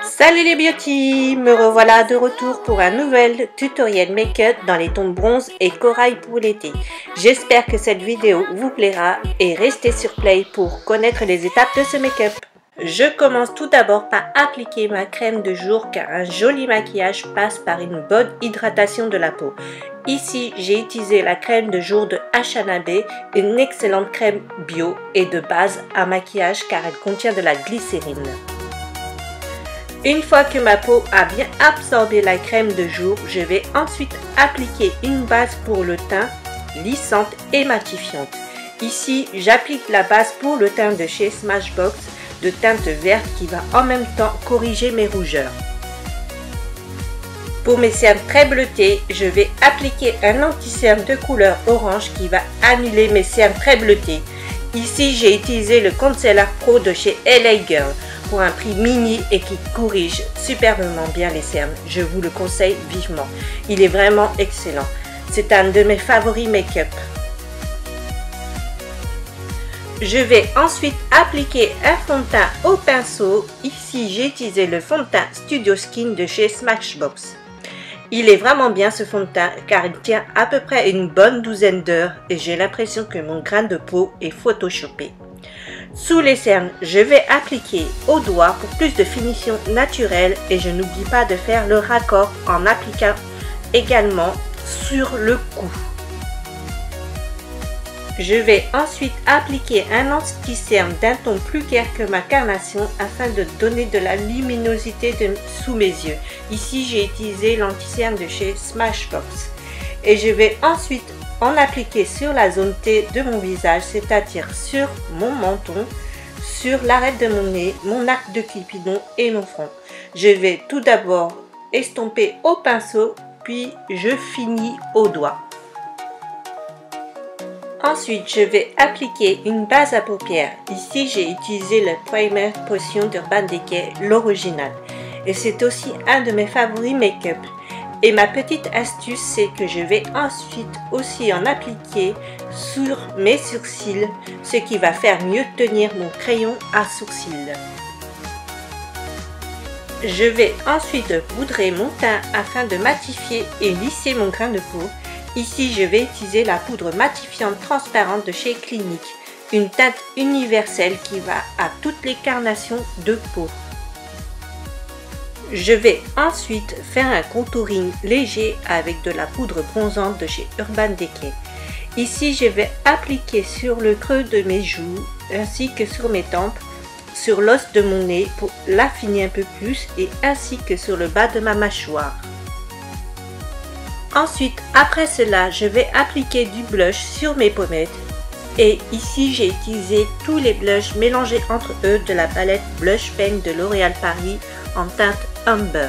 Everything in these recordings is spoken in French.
Salut les beauty, me revoilà de retour pour un nouvel tutoriel make-up dans les tons bronze et corail pour l'été. J'espère que cette vidéo vous plaira et restez sur play pour connaître les étapes de ce make-up. Je commence tout d'abord par appliquer ma crème de jour car un joli maquillage passe par une bonne hydratation de la peau. Ici, j'ai utilisé la crème de jour de H&B, une excellente crème bio et de base à maquillage car elle contient de la glycérine. Une fois que ma peau a bien absorbé la crème de jour, je vais ensuite appliquer une base pour le teint lissante et matifiante. Ici, j'applique la base pour le teint de chez Smashbox de teinte verte qui va en même temps corriger mes rougeurs. Pour mes cernes très bleutées, je vais appliquer un anti-cerne de couleur orange qui va annuler mes cernes très bleutées. Ici, j'ai utilisé le Concealer Pro de chez LA Girl pour un prix mini et qui corrige superbement bien les cernes. Je vous le conseille vivement. Il est vraiment excellent. C'est un de mes favoris make-up. Je vais ensuite appliquer un fond de teint au pinceau. Ici, j'ai utilisé le fond de teint Studio Skin de chez Smashbox. Il est vraiment bien ce fond de teint car il tient à peu près une bonne douzaine d'heures et j'ai l'impression que mon grain de peau est photoshopé. Sous les cernes, je vais appliquer au doigt pour plus de finition naturelle et je n'oublie pas de faire le raccord en appliquant également sur le cou. Je vais ensuite appliquer un anti-cerne d'un ton plus clair que ma carnation afin de donner de la luminosité sous mes yeux. Ici, j'ai utilisé l'anti-cerne de chez Smashbox. Et je vais ensuite en appliquer sur la zone T de mon visage, c'est-à-dire sur mon menton, sur l'arête de mon nez, mon arc de cupidon et mon front. Je vais tout d'abord estomper au pinceau, puis je finis au doigt. Ensuite, je vais appliquer une base à paupières. Ici, j'ai utilisé le Primer Potion d'Urban Decay, l'original. Et c'est aussi un de mes favoris make-up. Et ma petite astuce, c'est que je vais ensuite aussi en appliquer sur mes sourcils, ce qui va faire mieux tenir mon crayon à sourcils. Je vais ensuite poudrer mon teint afin de matifier et lisser mon grain de peau. Ici, je vais utiliser la poudre matifiante transparente de chez Clinique, une teinte universelle qui va à toutes les carnations de peau. Je vais ensuite faire un contouring léger avec de la poudre bronzante de chez Urban Decay. Ici, je vais appliquer sur le creux de mes joues ainsi que sur mes tempes, sur l'os de mon nez pour l'affiner un peu plus et ainsi que sur le bas de ma mâchoire. Ensuite, après cela, je vais appliquer du blush sur mes pommettes. Et ici, j'ai utilisé tous les blushs mélangés entre eux de la palette Blush Pen de L'Oréal Paris en teinte Amber.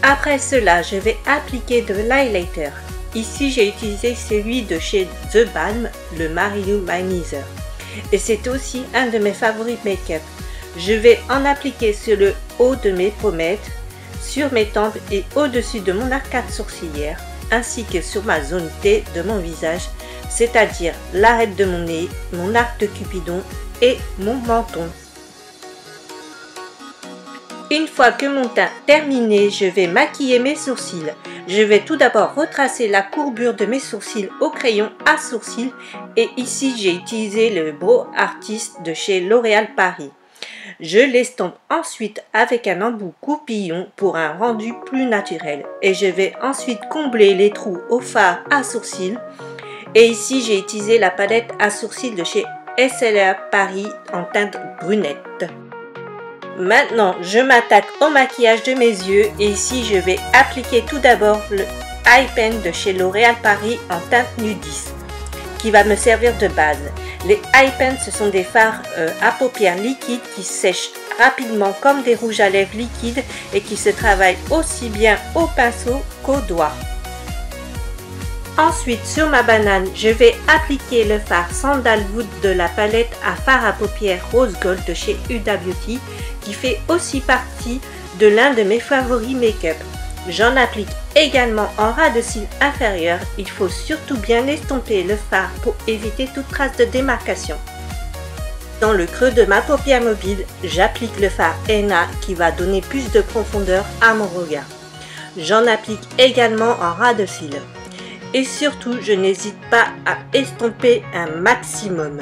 Après cela, je vais appliquer de l'highlighter. Ici, j'ai utilisé celui de chez The Balm, le Mary-Lou Manizer. Et c'est aussi un de mes favoris make-up. Je vais en appliquer sur le haut de mes pommettes, sur mes tempes et au-dessus de mon arcade sourcilière, ainsi que sur ma zone T de mon visage, c'est-à-dire l'arête de mon nez, mon arc de cupidon et mon menton. Une fois que mon teint est terminé, je vais maquiller mes sourcils. Je vais tout d'abord retracer la courbure de mes sourcils au crayon à sourcils et ici j'ai utilisé le Brow Artist de chez L'Oréal Paris. Je l'estompe ensuite avec un embout coupillon pour un rendu plus naturel et je vais ensuite combler les trous au fard à sourcils et ici j'ai utilisé la palette à sourcils de chez SLA Paris en teinte brunette. Maintenant je m'attaque au maquillage de mes yeux et ici je vais appliquer tout d'abord le Eye Pen de chez L'Oréal Paris en teinte nudiste qui va me servir de base. Les Eye Pens, ce sont des fards à paupières liquides qui sèchent rapidement comme des rouges à lèvres liquides et qui se travaillent aussi bien au pinceau qu'au doigt. Ensuite, sur ma banane, je vais appliquer le fard Sandalwood de la palette à fard à paupières Rose Gold de chez Huda Beauty qui fait aussi partie de l'un de mes favoris make-up. J'en applique également en ras de cils inférieur. Il faut surtout bien estomper le fard pour éviter toute trace de démarcation. Dans le creux de ma paupière mobile, j'applique le fard henna qui va donner plus de profondeur à mon regard. J'en applique également en ras de cils. Et surtout, je n'hésite pas à estomper un maximum.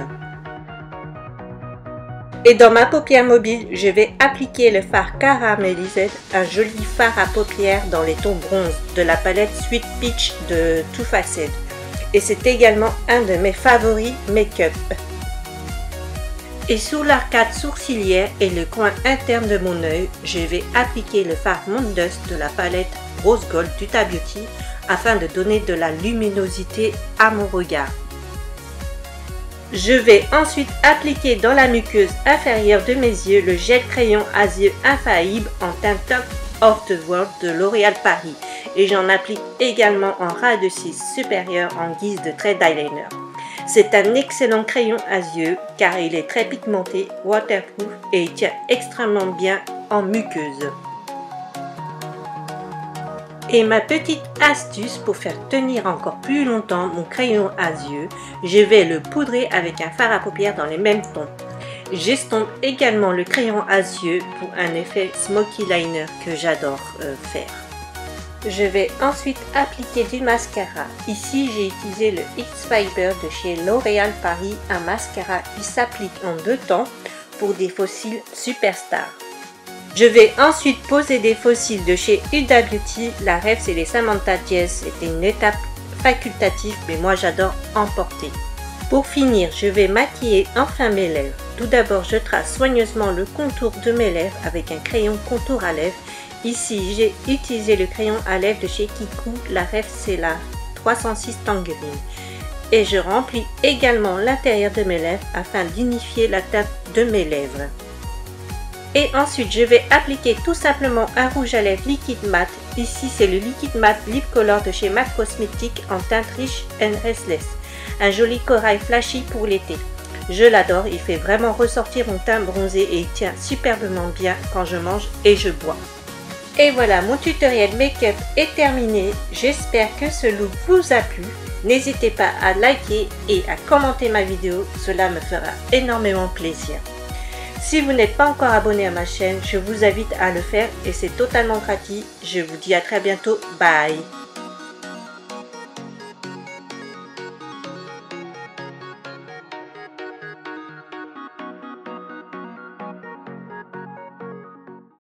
Et dans ma paupière mobile, je vais appliquer le fard caramélisé, un joli fard à paupières dans les tons bronze de la palette Sweet Peach de Too Faced. Et c'est également un de mes favoris make-up. Et sur l'arcade sourcilière et le coin interne de mon œil, je vais appliquer le fard Moon Dust de la palette Rose Gold d'Huda Beauty afin de donner de la luminosité à mon regard. Je vais ensuite appliquer dans la muqueuse inférieure de mes yeux le gel crayon à yeux infaillible en teint Top of the World de L'Oréal Paris et j'en applique également en ras de cils supérieur en guise de trait d'eyeliner. C'est un excellent crayon à yeux car il est très pigmenté, waterproof et il tient extrêmement bien en muqueuse. Et ma petite astuce pour faire tenir encore plus longtemps mon crayon à yeux, je vais le poudrer avec un fard à paupières dans les mêmes tons. J'estompe également le crayon à yeux pour un effet smoky liner que j'adore faire. Je vais ensuite appliquer du mascara. Ici, j'ai utilisé le X-Fiber de chez L'Oréal Paris, un mascara qui s'applique en 2 temps pour des faux cils Superstar. Je vais ensuite poser des faux cils de chez Huda Beauty. La rêve, c'est les Samantha Diaz. C'était une étape facultative, mais moi j'adore en porter. Pour finir, je vais maquiller enfin mes lèvres. Tout d'abord, je trace soigneusement le contour de mes lèvres avec un crayon contour à lèvres. Ici, j'ai utilisé le crayon à lèvres de chez Kikou, la ref c'est la 306 Tangerine. Et je remplis également l'intérieur de mes lèvres afin d'unifier la teinte de mes lèvres. Et ensuite, je vais appliquer tout simplement un rouge à lèvres liquide mat. Ici, c'est le liquide mat Lip Color de chez MAC Cosmetics en teinte Rich and Restless. Un joli corail flashy pour l'été. Je l'adore, il fait vraiment ressortir mon teint bronzé et il tient superbement bien quand je mange et je bois. Et voilà, mon tutoriel make-up est terminé. J'espère que ce look vous a plu. N'hésitez pas à liker et à commenter ma vidéo, cela me fera énormément plaisir. Si vous n'êtes pas encore abonné à ma chaîne, je vous invite à le faire et c'est totalement gratuit. Je vous dis à très bientôt, bye!